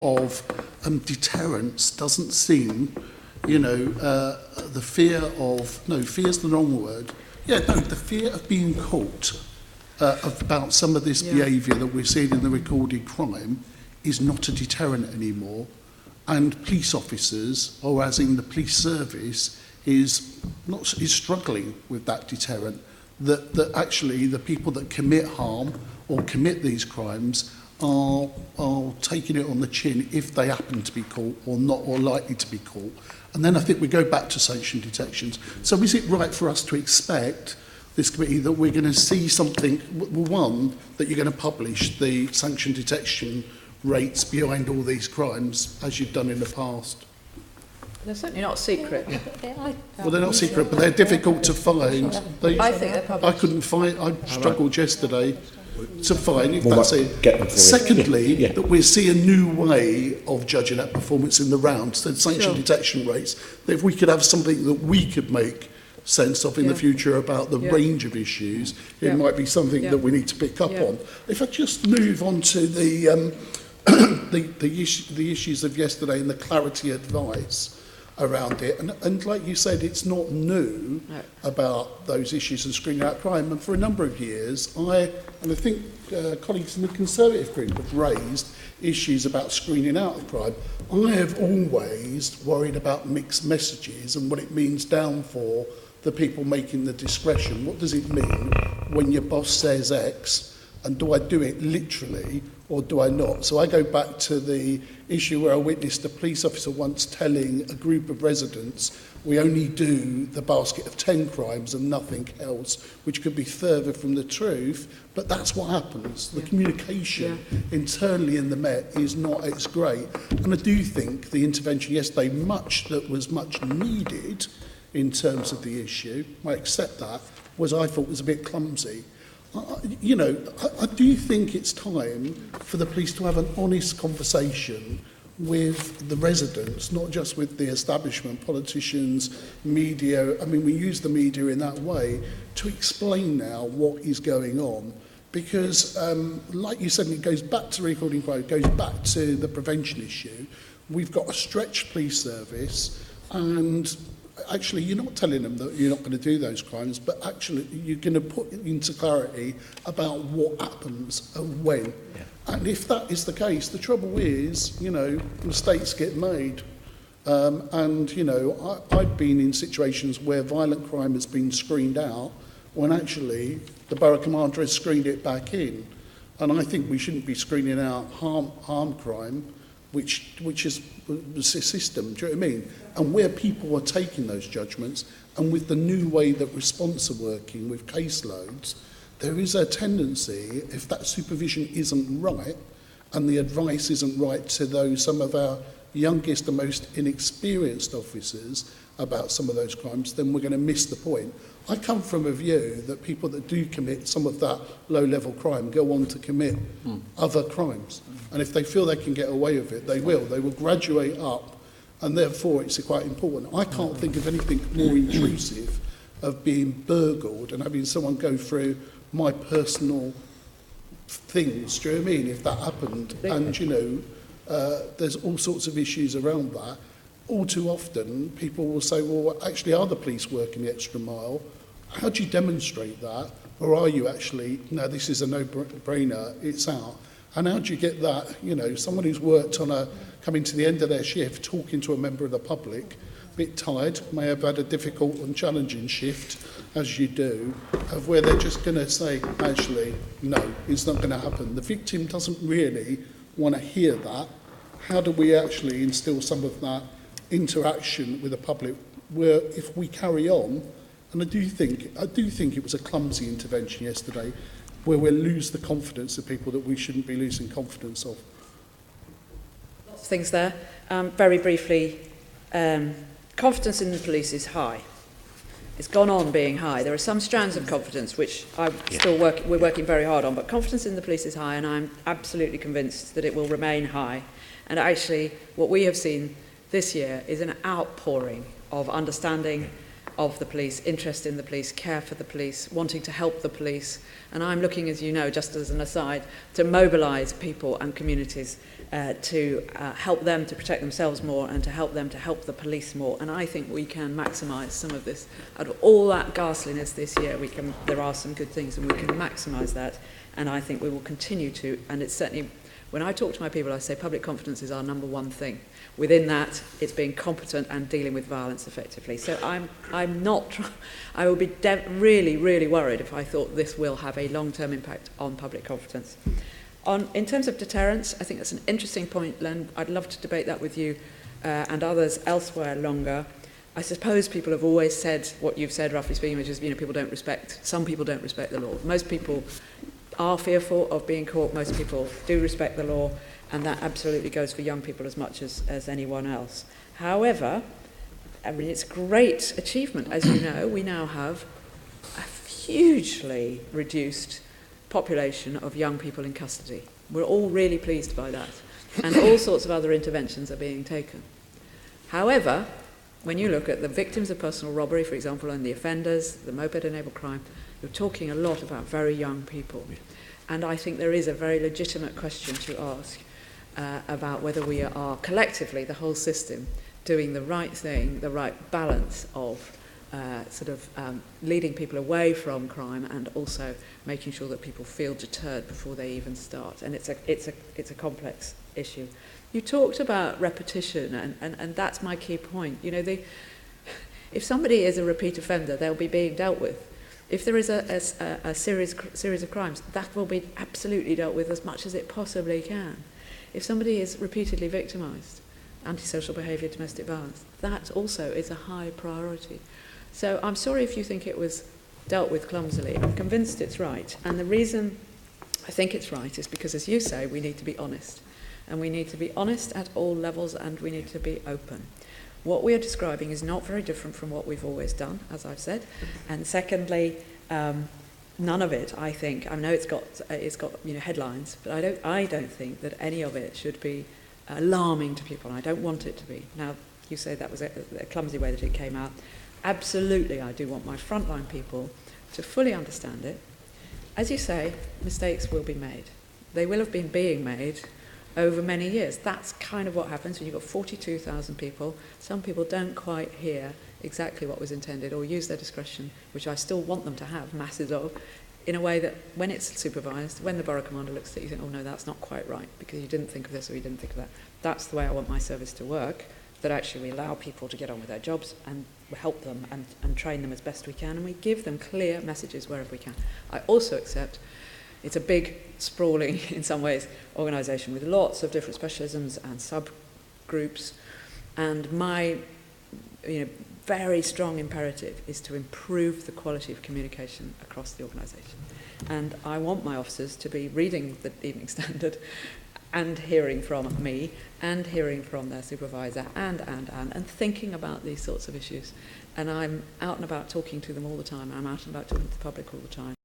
of deterrence doesn't seem, the fear of, no, fear's the wrong word. Yeah, no, the fear of being caught about some of this behaviour that we're seeing in the recorded crime is not a deterrent anymore. And police officers, or as in the police service, is struggling with that deterrent. That actually the people that commit harm or commit these crimes are taking it on the chin if they happen to be caught or not, or likely to be caught. And then I think we go back to sanction detections. So is it right for us to expect, this committee, that we're going to see something, one, that you're going to publish the sanction detection rates behind all these crimes, as you've done in the past? They're certainly not secret. Well, they're not secret, but they're difficult to find. I think they're published. I couldn't find, I struggled yesterday to find, if Well, that's it. get them for you. Secondly, that we see a new way of judging that performance in the rounds, the sanction detection rates, that if we could have something that we could make sense of in the future about the range of issues, it might be something that we need to pick up on. If I just move on to the issues of yesterday and the clarity advice around it, and like you said, it's not new about those issues and screening out crime, and for a number of years I think colleagues in the Conservative group have raised issues about screening out crime. I have always worried about mixed messages and what it means down for the people making the discretion. What does it mean when your boss says X, and do I do it literally or do I not? So I go back to the issue where I witnessed a police officer once telling a group of residents, we only do the basket of 10 crimes and nothing else, which could be further from the truth, but that's what happens. The communication internally in the Met is not as great. And I do think the intervention yesterday, that was much needed in terms of the issue, I accept that, I thought was a bit clumsy. I do think it's time for the police to have an honest conversation with the residents, not just with the establishment, politicians, media. I mean, we use the media in that way to explain now what is going on. Because, like you said, it goes back to recording crime, it goes back to the prevention issue. We've got a stretched police service, and actually you're not telling them that you're not going to do those crimes, but actually you're going to put into clarity about what happens and when. And if that is the case, the trouble is, mistakes get made. I've been in situations where violent crime has been screened out when actually the borough commander has screened it back in. And I think we shouldn't be screening out harm crime, which is the system, do you know what I mean? And where people are taking those judgments, and with the new way that response are working with caseloads, there is a tendency, if that supervision isn't right, and the advice isn't right to some of our youngest and most inexperienced officers about some of those crimes, then we're going to miss the point. I come from a view that people that do commit some of that low-level crime go on to commit other crimes. And if they feel they can get away with it, they will. They will graduate up, and therefore it's quite important. I can't think of anything more intrusive of being burgled and having someone go through my personal things, do you know what I mean, if that happened. And, there's all sorts of issues around that. All too often, people will say, well, actually, are the police working the extra mile? How do you demonstrate that? Or are you actually, no, this is a no-brainer, it's out? And how do you get that, someone who's worked coming to the end of their shift, talking to a member of the public, a bit tired, may have had a difficult and challenging shift, as you do, of where they're just going to say, actually, no, it's not going to happen. The victim doesn't really want to hear that. How do we actually instill some of that interaction with the public, where if we carry on, and I do think it was a clumsy intervention yesterday, where we'll lose the confidence of people that we shouldn't be losing confidence of. Lots of things there. Very briefly, confidence in the police is high. It's gone on being high. There are some strands of confidence which we're working very hard on, but confidence in the police is high, and I'm absolutely convinced that it will remain high. And actually, what we have seen this year is an outpouring of understanding of the police, interest in the police, care for the police, wanting to help the police. And I'm looking, as you know, just as an aside, to mobilise people and communities to help them to protect themselves more and to help them to help the police more. And I think we can maximise some of this. Out of all that ghastliness this year, there are some good things, and we can maximise that. And I think we will continue to. And it's certainly, when I talk to my people, I say public confidence is our number one thing. Within that, it's being competent and dealing with violence effectively. So I'm not. I would be really, really worried if I thought this will have a long-term impact on public confidence. In terms of deterrence, I think that's an interesting point, Len. I'd love to debate that with you and others elsewhere longer. I suppose people have always said what you've said, roughly speaking, which is, some people don't respect the law. Most people are fearful of being caught. Most people do respect the law. And that absolutely goes for young people as much as anyone else. However, I mean, it's a great achievement. As you know, we now have a hugely reduced population of young people in custody. We're all really pleased by that. And all sorts of other interventions are being taken. However, when you look at the victims of personal robbery, for example, and the offenders, the moped-enabled crime, you're talking a lot about very young people. And I think there is a very legitimate question to ask about whether we are collectively, the whole system, doing the right thing, the right balance of leading people away from crime and also making sure that people feel deterred before they even start. And it's a complex issue. You talked about repetition, and that's my key point. You know, if somebody is a repeat offender, they'll be being dealt with. If there is a series of crimes, that will be absolutely dealt with as much as it possibly can. If somebody is repeatedly victimised, antisocial behaviour, domestic violence, that also is a high priority. So I'm sorry if you think it was dealt with clumsily. I'm convinced it's right. And the reason I think it's right is because, as you say, we need to be honest. And we need to be honest at all levels, and we need to be open. What we are describing is not very different from what we've always done, as I've said. And secondly, none of it, I think, I know it's got headlines, but I don't think that any of it should be alarming to people. I don't want it to be. Now, you say that was a clumsy way that it came out. Absolutely, I do want my frontline people to fully understand it. As you say, mistakes will be made. They will have been being made over many years. That's kind of what happens when you've got 42,000 people. Some people don't quite hear exactly what was intended or use their discretion, which I still want them to have, masses of, in a way that when it's supervised, when the borough commander looks at it, you think, oh no, that's not quite right, because you didn't think of this or you didn't think of that. That's the way I want my service to work, that actually we allow people to get on with their jobs and we help them and train them as best we can, and we give them clear messages wherever we can. I also accept it's a big, sprawling, in some ways, organisation with lots of different specialisms and subgroups. And my very strong imperative is to improve the quality of communication across the organisation. And I want my officers to be reading the Evening Standard and hearing from me and hearing from their supervisor and thinking about these sorts of issues. And I'm out and about talking to them all the time. I'm out and about talking to the public all the time.